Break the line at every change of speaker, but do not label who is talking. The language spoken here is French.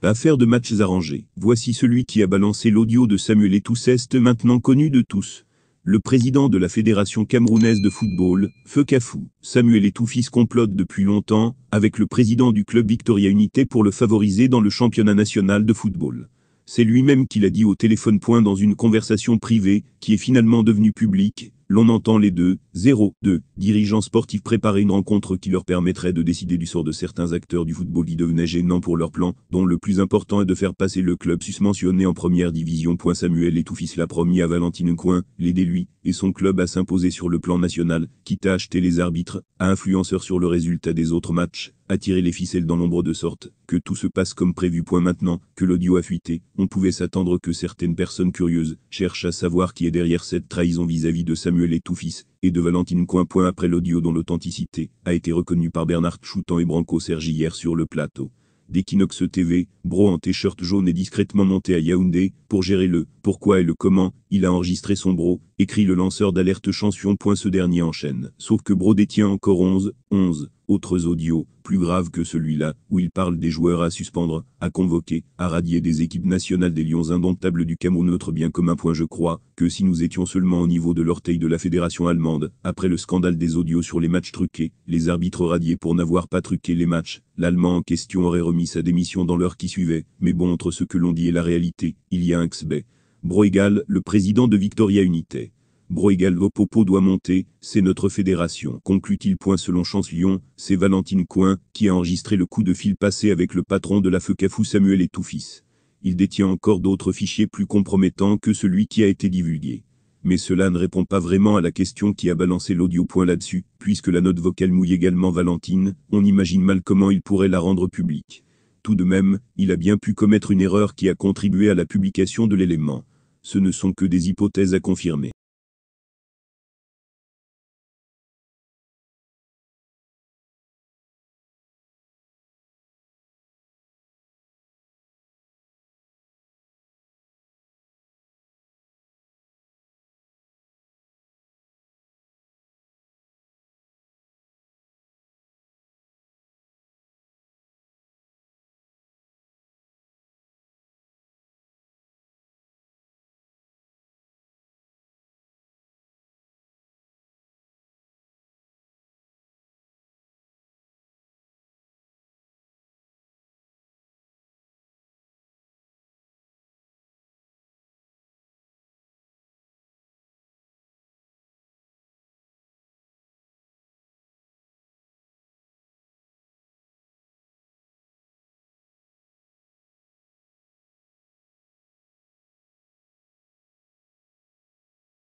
Affaire de matchs arrangés. Voici celui qui a balancé l'audio de Samuel Eto'o, maintenant connu de tous. Le président de la Fédération camerounaise de football, FECAFOOT, Samuel Eto'o complote depuis longtemps avec le président du club Victoria Unité pour le favoriser dans le championnat national de football. C'est lui-même qui l'a dit au téléphone. Dans une conversation privée, qui est finalement devenue publique, l'on entend les deux dirigeants sportifs préparer une rencontre qui leur permettrait de décider du sort de certains acteurs du football qui devenaient gênants pour leur plan, dont le plus important est de faire passer le club susmentionné en première division. Samuel Eto'o l'a promis à Valentine Coin, l'aider lui et son club à s'imposer sur le plan national, quitte à acheter les arbitres, à influenceurs sur le résultat des autres matchs, à tirer les ficelles dans l'ombre de sorte que tout se passe comme prévu. Maintenant que l'audio a fuité, on pouvait s'attendre que certaines personnes curieuses cherchent à savoir qui est derrière cette trahison vis-à-vis de Samuel Eto'o et de Valentine Coin. Après l'audio dont l'authenticité a été reconnue par Bernard Choutan et Branco Sergi hier sur le plateau d'Equinox TV, Bro en t-shirt jaune est discrètement monté à Yaoundé pour gérer le pourquoi et le comment. Il a enregistré son Bro, écrit le lanceur d'alerte Chanson. Ce dernier enchaîne. Sauf que Bro détient encore 11 autres audios, plus graves que celui-là, où il parle des joueurs à suspendre, à convoquer, à radier des équipes nationales des Lions indomptables du Cameroun. Notre bien commun. Je crois que si nous étions seulement au niveau de l'orteil de la fédération allemande, après le scandale des audios sur les matchs truqués, les arbitres radiés pour n'avoir pas truqué les matchs, l'Allemand en question aurait remis sa démission dans l'heure qui suivait. Mais bon, entre ce que l'on dit et la réalité, il y a un xbé. Bro égale le président de Victoria Unité. Bro égale vos popos doit monter, c'est notre fédération. Conclut-il. Selon Chancelion, c'est Valentine Coin qui a enregistré le coup de fil passé avec le patron de la FECAFOOT Samuel Eto'o. Il détient encore d'autres fichiers plus compromettants que celui qui a été divulgué. Mais cela ne répond pas vraiment à la question qui a balancé l'audio. Là-dessus, puisque la note vocale mouille également Valentine, on imagine mal comment il pourrait la rendre publique. Tout de même, il a bien pu commettre une erreur qui a contribué à la publication de l'élément. Ce ne sont que des hypothèses à confirmer.